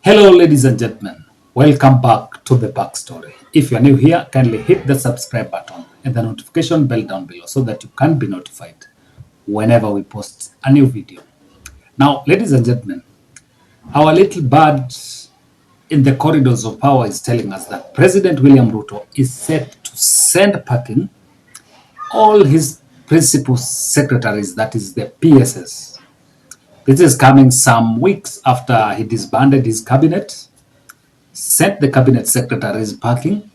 Hello, ladies and gentlemen. Welcome back to the backstory. If you're new here, kindly hit the subscribe button and the notification bell down below so that you can be notified whenever we post a new video. Now, ladies and gentlemen, our little bird in the corridors of power is telling us that President William Ruto is set to send packing all his principal secretaries, that is the PSS. This is coming some weeks after he disbanded his cabinet, sent the cabinet secretaries packing,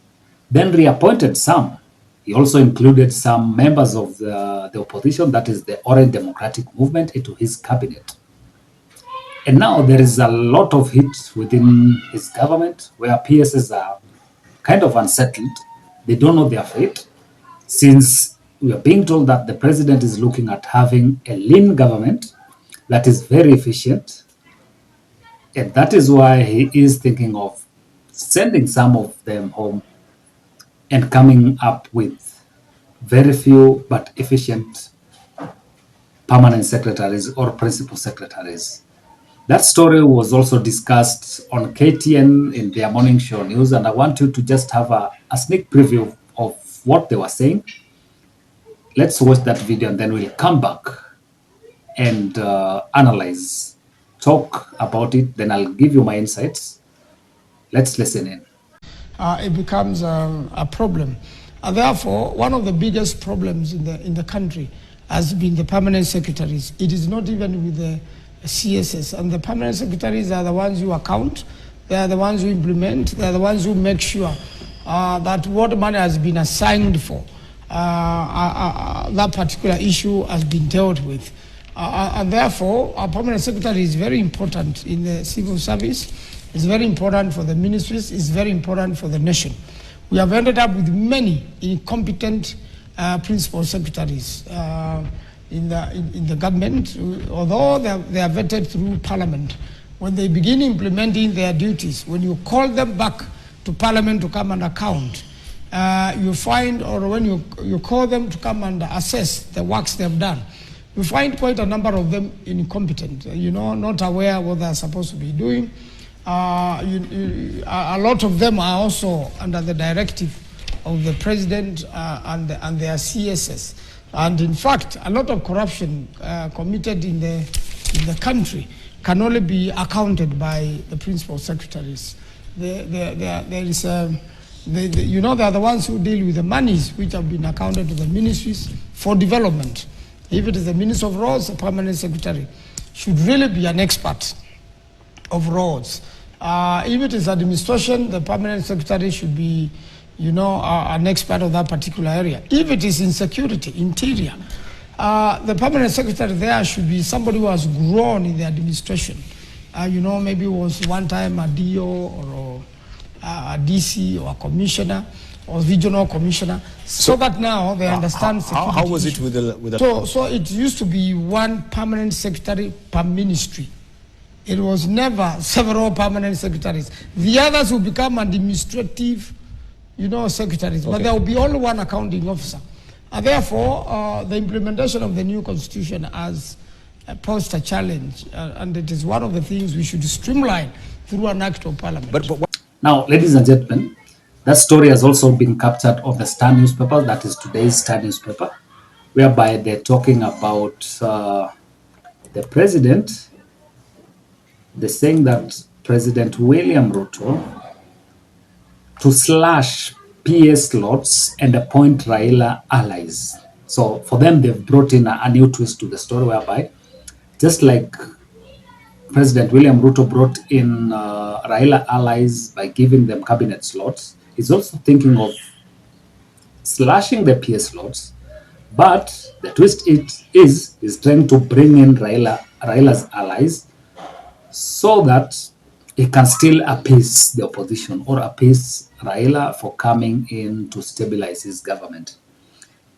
then reappointed some. He also included some members of the opposition, that is the Orange Democratic Movement, into his cabinet. And now there is a lot of heat within his government where PSs are kind of unsettled. They don't know their fate, since we are being told that the president is looking at having a lean government that is very efficient. And that is why he is thinking of sending some of them home and coming up with very few but efficient permanent secretaries or principal secretaries. That story was also discussed on KTN in their morning show news, and I want you to just have a sneak preview of what they were saying. Let's watch that video and then we'll come back and analyze, talk about it, then I'll give you my insights. Let's listen in. It becomes a problem. Therefore, one of the biggest problems in the country has been the permanent secretaries. It is not even with the CSS. And the permanent secretaries are the ones who account, they are the ones who implement, they are the ones who make sure that what money has been assigned for, that particular issue has been dealt with. And therefore, our permanent secretary is very important in the civil service. It's very important for the ministries. It's very important for the nation. We have ended up with many incompetent principal secretaries in the government, although they are vetted through parliament. When they begin implementing their duties, when you call them back to parliament to come and account, you find, or when you call them to come and assess the works they've done, you find quite a number of them incompetent, not aware what they're supposed to be doing. A lot of them are also under the directive of the president and their CSS. And in fact, a lot of corruption committed in the country can only be accounted by the principal secretaries. They are the ones who deal with the monies which have been accounted to the ministries for development. If it is the Minister of Roads, the permanent secretary should really be an expert of roads. If it is administration, the permanent secretary should be, an expert of that particular area. If it is in security, interior, the permanent secretary there should be somebody who has grown in the administration. Maybe was one time a DO or a DC or a commissioner or regional commissioner, so that now they understand security. How was it with the... So it used to be one permanent secretary per ministry. It was never several permanent secretaries. The others will become administrative, secretaries, but there will be only one accounting officer. And therefore, the implementation of the new constitution has posed a challenge, and it is one of the things we should streamline through an act of parliament. Now, ladies and gentlemen, that story has also been captured on the Star newspaper, that is today's Star newspaper, whereby they're talking about the president. They're saying that President William Ruto to slash PS slots and appoint Raila allies. So for them, they've brought in a new twist to the story, whereby just like President William Ruto brought in Raila allies by giving them cabinet slots, he's also thinking of slashing the PS slots, but the twist is trying to bring in Raila's allies so that he can still appease the opposition or appease Raila for coming in to stabilize his government.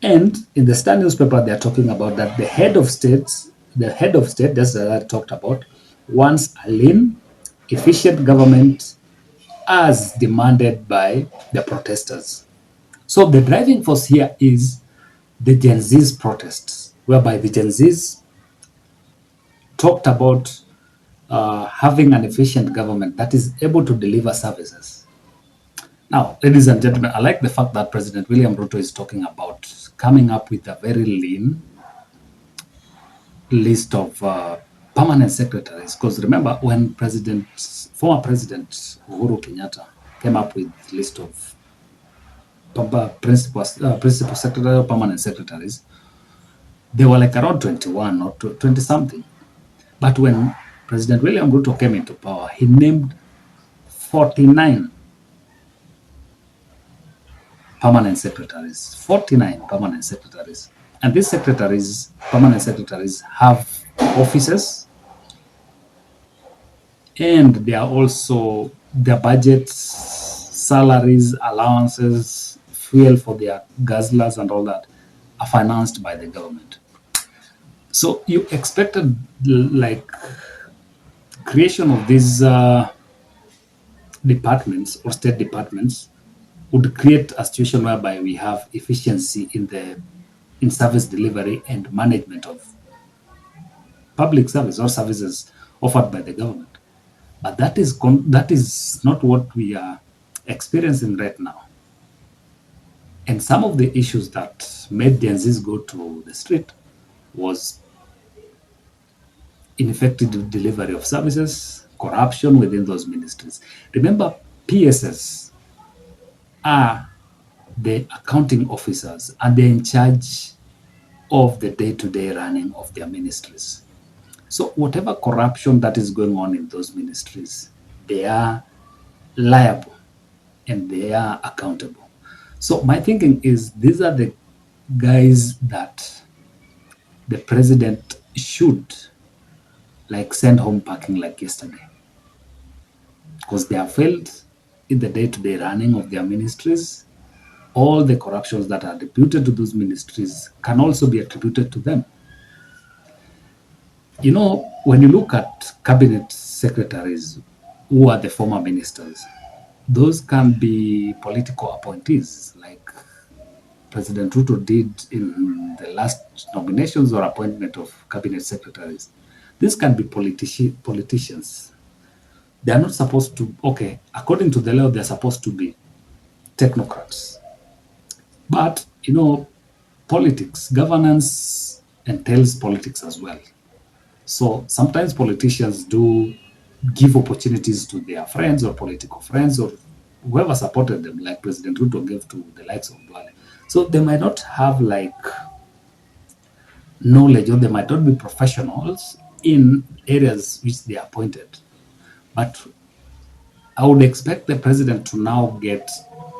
And in the Star newspaper, they're talking about that the head of state, that's that I talked about, wants a lean, efficient government as demanded by the protesters. So the driving force here is the Gen Z's protests, whereby the Gen Z's talked about having an efficient government that is able to deliver services. Now, ladies and gentlemen, I like the fact that President William Ruto is talking about coming up with a very lean list of permanent secretaries. Because remember, when former President Uhuru Kenyatta came up with a list of principal secretary or permanent secretaries, they were like around 21 or 20 something. But when President William Ruto came into power, he named 49 permanent secretaries. 49 permanent secretaries. And these permanent secretaries, have offices, and they are also their budgets, salaries, allowances, fuel for their guzzlers and all that are financed by the government. So you expected like creation of these departments or state departments would create a situation whereby we have efficiency in service delivery and management of public service or services offered by the government. But that is not what we are experiencing right now. And some of the issues that made Gen Zs go to the street was ineffective delivery of services, corruption within those ministries. Remember, PSs are the accounting officers, and they're in charge of the day-to-day running of their ministries. So whatever corruption that is going on in those ministries, they are liable and they are accountable. So my thinking is these are the guys that the president should like send home packing like yesterday, because they have failed in the day-to-day running of their ministries. All the corruptions that are attributed to those ministries can also be attributed to them. You know, when you look at cabinet secretaries who are the former ministers, those can be political appointees, like President Ruto did in the last nominations or appointment of cabinet secretaries. These can be politicians. They are not supposed to, okay, according to the law, they're supposed to be technocrats. But, you know, politics, governance entails politics as well. So sometimes politicians do give opportunities to their friends or political friends or whoever supported them, like President Ruto gave to the likes of Duale. So they might not have like knowledge, or they might not be professionals in areas which they are appointed. But I would expect the president to now get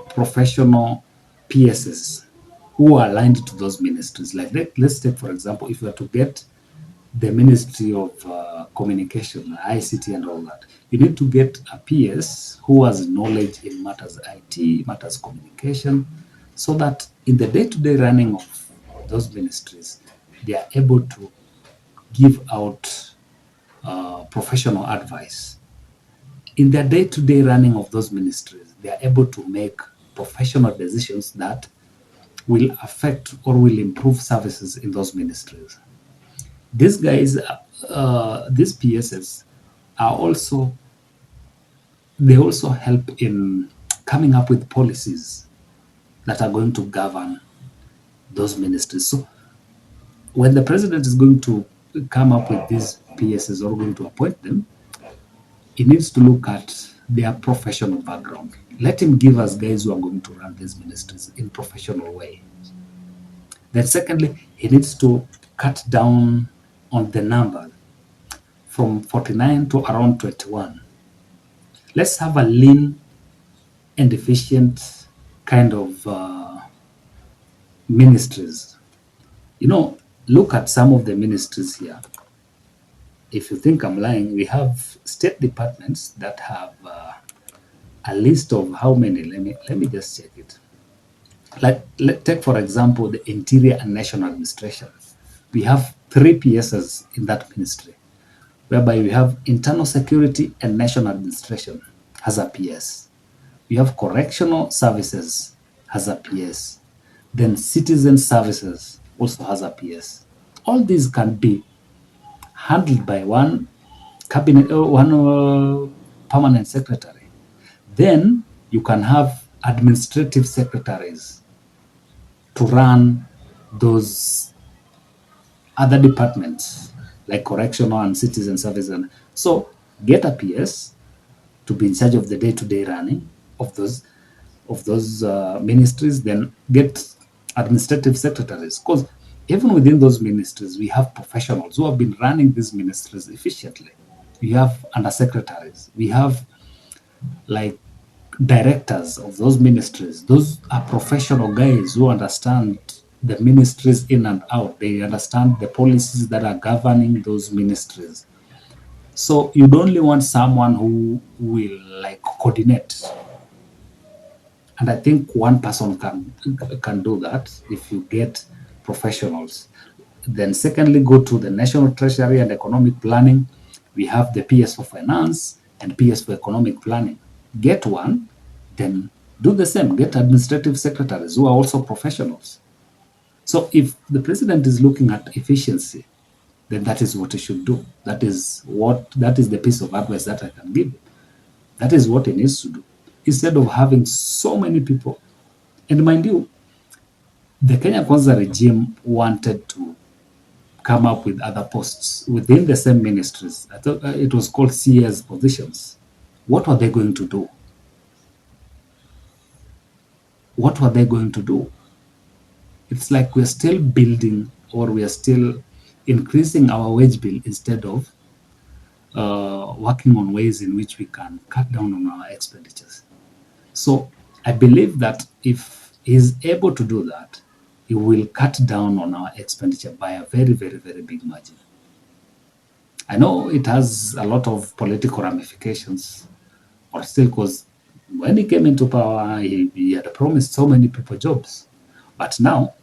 professional PSs who are aligned to those ministries. Like let's take, for example, if we are to get the Ministry of Communication, ICT and all that, you need to get a PS who has knowledge in matters IT, matters communication, so that in the day-to-day running of those ministries, they are able to give out professional advice. In their day-to-day running of those ministries, they are able to make professional decisions that will affect or will improve services in those ministries. These guys, these PSs are also, they also help in coming up with policies that are going to govern those ministries. So when the president is going to come up with these PSs or going to appoint them, he needs to look at their professional background. Let him give us guys who are going to run these ministries in professional way. Then secondly, he needs to cut down on the number from 49 to around 21. Let's have a lean and efficient kind of ministries. You know, look at some of the ministries here. If you think I'm lying, we have state departments that have a list of how many. Let me just check it. Let's take, for example, the Interior and National Administration. We have 3 PSs in that ministry, whereby we have Internal Security and National Administration has a PS. We have Correctional Services has a PS. Then Citizen Services also has a PS. All these can be handled by one cabinet, one permanent secretary. Then you can have administrative secretaries to run those other departments like correctional and citizen service. And so get a PS to be in charge of the day-to-day running of those ministries. Then get administrative secretaries, because even within those ministries we have professionals who have been running these ministries efficiently. We have undersecretaries, we have like directors of those ministries. Those are professional guys who understand the ministries in and out. They understand the policies that are governing those ministries. So you'd only want someone who will like coordinate. And I think one person can do that if you get professionals. Then secondly, go to the National Treasury and Economic Planning. We have the PS for Finance and PS for Economic Planning. Get one, then do the same. Get administrative secretaries who are also professionals. So if the president is looking at efficiency, then that is what he should do. That is the piece of advice that I can give. That is what he needs to do. Instead of having so many people. And mind you, the Kenya Kwanza regime wanted to come up with other posts within the same ministries. I thought it was called CS positions. What were they going to do? What were they going to do? It's like we're still building, or we are still increasing our wage bill instead of working on ways in which we can cut down on our expenditures. So I believe that if he's able to do that, he will cut down on our expenditure by a very, very, very big margin. I know it has a lot of political ramifications, or still, because when he came into power, he had promised so many people jobs. But now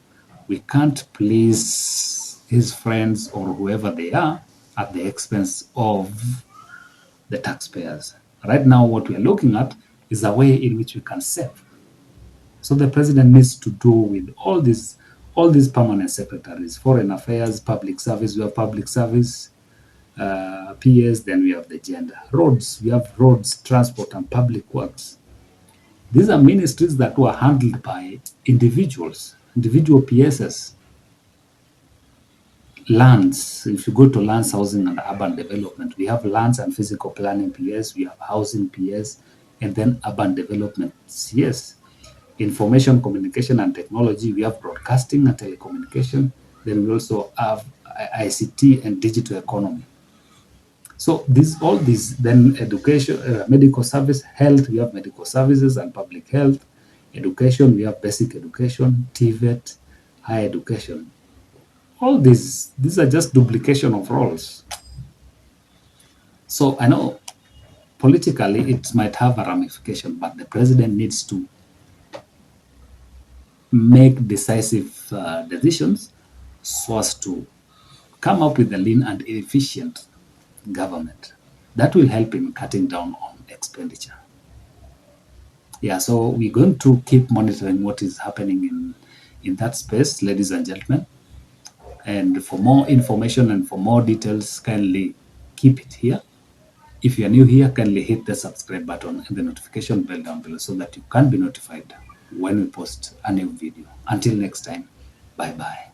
we can't please his friends or whoever they are at the expense of the taxpayers. Right now, what we are looking at is a way in which we can save. So the president needs to do with all these permanent secretaries, foreign affairs, public service. We have public service, PS, then we have the gender. Roads, we have roads, transport, and public works. These are ministries that were handled by individuals, individual PSs. Lands, if you go to lands, housing, and urban development, we have lands and physical planning PS, we have housing PS, and then urban development CS. Information, communication, and technology, we have broadcasting and telecommunication. Then we also have ICT and digital economy. So all these, then education, medical service, health, we have medical services and public health. Education, we have basic education, TVET, higher education. All these are just duplication of roles. So I know politically it might have a ramification, but the president needs to make decisive decisions so as to come up with a lean and efficient government that will help in cutting down on expenditure. Yeah, so we're going to keep monitoring what is happening in that space, ladies and gentlemen. And for more information and for more details, kindly keep it here. If you are new here, kindly hit the subscribe button and the notification bell down below so that you can be notified when we post a new video. Until next time, bye-bye.